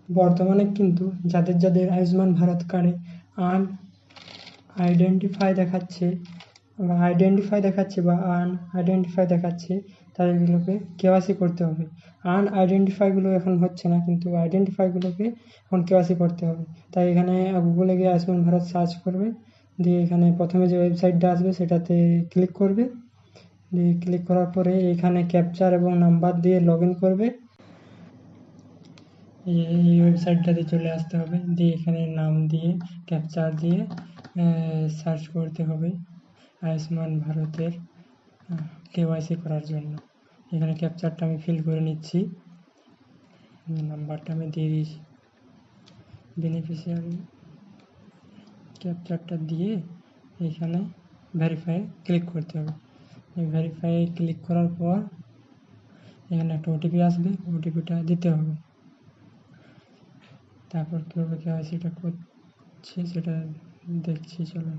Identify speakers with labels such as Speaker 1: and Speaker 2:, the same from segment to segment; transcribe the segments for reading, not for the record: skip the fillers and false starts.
Speaker 1: বর্তমানে কিন্তু যাদের যাদের আয়ুষ্মান ভারত কার্ডে আন আইডেন্টিফাই দেখাচ্ছে বা আনআইডেন্টিফাই দেখাচ্ছে, তাদেরগুলোকে কেওয়াইসি করতে হবে। আনআইডেন্টিফাইগুলো এখন হচ্ছে না, কিন্তু আইডেন্টিফাইগুলোকে এখন কেওয়াইসি করতে হবে। তাই এখানে গুগলে গিয়ে আয়ুষ্মান ভারত সার্চ করবে, দিয়ে এখানে প্রথমে যে ওয়েবসাইটটা আসবে সেটাতে ক্লিক করবে। দিয়ে ক্লিক করার পরে এখানে ক্যাপচার এবং নাম্বার দিয়ে লগ ইন করবে। এই ওয়েবসাইটটাতে চলে আসতে হবে, দিয়ে এখানে নাম দিয়ে ক্যাপচার দিয়ে সার্চ করতে হবে আয়ুষ্মান ভারতের কেওয়াইসি করার জন্য। এখানে ক্যাপচারটা আমি ফিল করে নিচ্ছি, নাম্বারটা আমি দিয়ে দিয়েছি। বেনিফিশিয়ারি ক্যাপচারটা দিয়ে এখানে ভেরিফাই ক্লিক করতে হবে। এই ভেরিফাই ক্লিক করার পর এখানে একটা ওটিপি আসবে, ওটিপিটা দিতে হবে। তারপর কীভাবে কেওয়াইসিটা করছি সেটা দেখছি, চলো।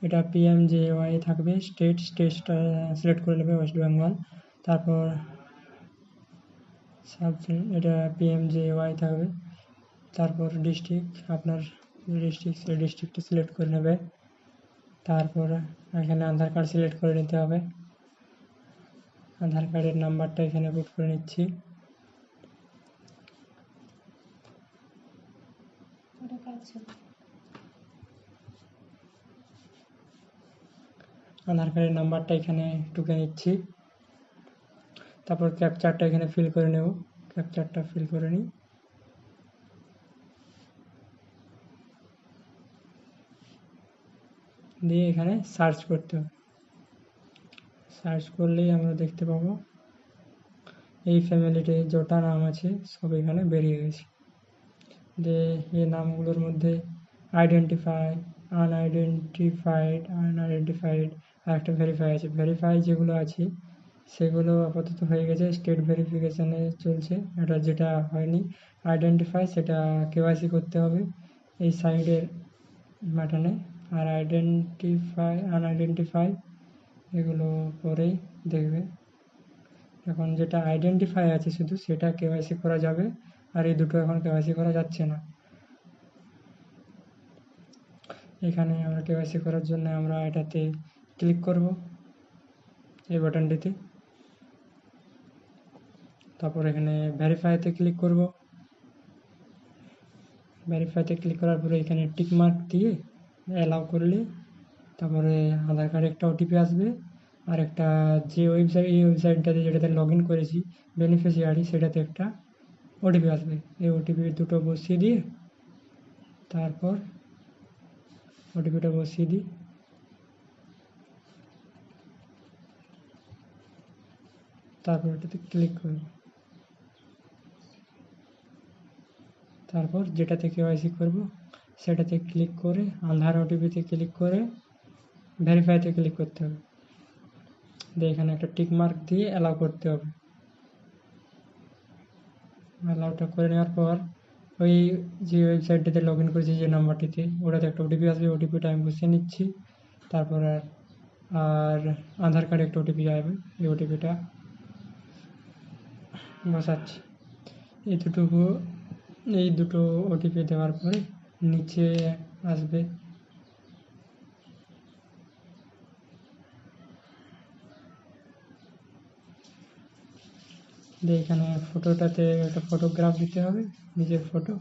Speaker 1: এটা PMJAY থাকবে, স্টেটটা সিলেক্ট করে নেবে ওয়েস্ট বেঙ্গল। তারপর এটা PMJAY থাকবে। তারপর ডিস্ট্রিক্ট, আপনার ডিস্ট্রিক্ট, সেই ডিস্ট্রিক্টটা সিলেক্ট করে নেবে। তারপর এখানে আধার কার্ড সিলেক্ট করে নিতে হবে। আধার কার্ডের নাম্বারটা এখানে পুট করে নিচ্ছি। আধার কার্ডের নাম্বারটা এখানে টুকে নিচ্ছি। তারপর ক্যাপচারটা এখানে ফিল করে নেব, ক্যাপচারটা ফিল করে নিই। দিয়ে এখানে সার্চ করতে হবে। সার্চ করলেই আমরা দেখতে পাবো এই ফ্যামিলিতে যটা নাম আছে সব এখানে বেরিয়ে গেছে। যে এই নামগুলোর মধ্যে আইডেন্টিফাই, আনআইডেন্টিফাইড আর একটা ভেরিফাই আছে। ভেরিফাই যেগুলো আছে সেগুলো আপাতত হয়ে গেছে, স্টেট ভেরিফিকেশানে চলছে। এটা যেটা হয়নি আইডেন্টিফাই, সেটা কেওয়াইসি করতে হবে এই সাইডের বাটনে। আর আনআইডেন্টিফাই এগুলো পরেই দেখবে। এখন যেটা আইডেন্টিফাই আছে শুধু সেটা কেওয়াইসি করা যাবে, আর এই দুটো এখন কেওয়াইসি করা যাচ্ছে না। এখানে আমরা কেওয়াইসি করার জন্য আমরা এটাতে ক্লিক করব, এই বাটনটিতে। তারপর এখানে ভেরিফাইতে ক্লিক করব। ভেরিফাইতে ক্লিক করার পরে এখানে টিক মার্ক দিয়ে অ্যালাউ করলে তারপরে আধার কার্ডে একটা ওটিপি আসবে, আর একটা যে এই ওয়েবসাইটটাতে যেটাতে লগ ইন করেছি বেনিফিশিয়ারি, সেটাতে একটা ওটিপি আসবে। এই ওটিপি দুটো বসিয়ে দিয়ে তারপর ওটিপিটা বসিয়ে দিই। তারপর এটাতে ক্লিক করব। তারপর যেটাতে কেওয়াইসি করব সেটাতে ক্লিক করে আধার ওটিপিতে ক্লিক করে ভেরিফাইতে ক্লিক করতে হবে। দিয়ে এখানে একটা টিক মার্ক দিয়ে অ্যালাউ করতে হবে। অ্যালাউটা করে নেওয়ার পর ওই যে ওয়েবসাইটটিতে লগ ইন করেছি যে নাম্বারটিতে, ওটাতে একটা ওটিপি আসবে, ওটিপিটা আমি বসিয়ে নিচ্ছি। তারপর আর আধার কার্ডে একটা ওটিপি আসবে, এই ওটিপিটা বসাচ্ছি। এই দুটো ওটিপি দেওয়ার পরে নিচে আসবে দিয়ে এখানে ফটোটাতে একটা ফটোগ্রাফ দিতে হবে, নিজের ফটো।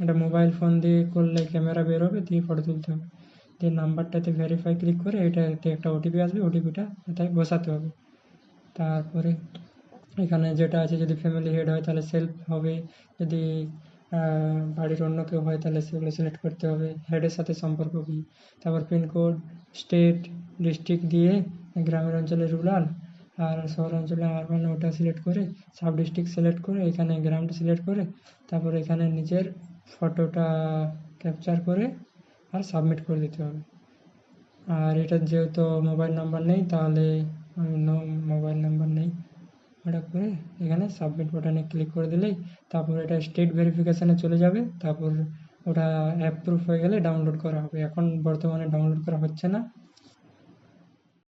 Speaker 1: এটা মোবাইল ফোন দিয়ে করলে ক্যামেরা বেরোবে, দিয়ে ফটো তুলতে হবে। দিয়ে নাম্বারটাতে ভেরিফাই ক্লিক করে এটাতে একটা ওটিপি আসবে, ওটিপিটা এটাই বসাতে হবে। তারপরে এখানে যেটা আছে, যদি ফ্যামিলি হেড হয় তাহলে সেলফ হবে, যদি বাড়ির অন্য কেউ হয় তাহলে সেগুলো সিলেক্ট করতে হবে, হেডের সাথে সম্পর্ক কী। তারপর পিনকোড, স্টেট, ডিস্ট্রিক্ট দিয়ে গ্রামের অঞ্চলে রুরাল, আর শহর অঞ্চলে আরবান ওটা সিলেক্ট করে, সাব ডিস্ট্রিক্ট সিলেক্ট করে এখানে গ্রামটা সিলেক্ট করে তারপর এখানে নিজের ফটোটা ক্যাপচার করে আর সাবমিট করে দিতে হবে। আর এটার যেহেতু মোবাইল নাম্বার নেই, তাহলে মোবাইল নাম্বার নেই, ওটা করে এখানে সাবমিট বাটনে ক্লিক করে দিলেই তারপর এটা স্টেট ভেরিফিকেশানে চলে যাবে। তারপর ওটা অ্যাপ্রুভ হয়ে গেলে ডাউনলোড করা হবে। এখন বর্তমানে ডাউনলোড করা হচ্ছে না,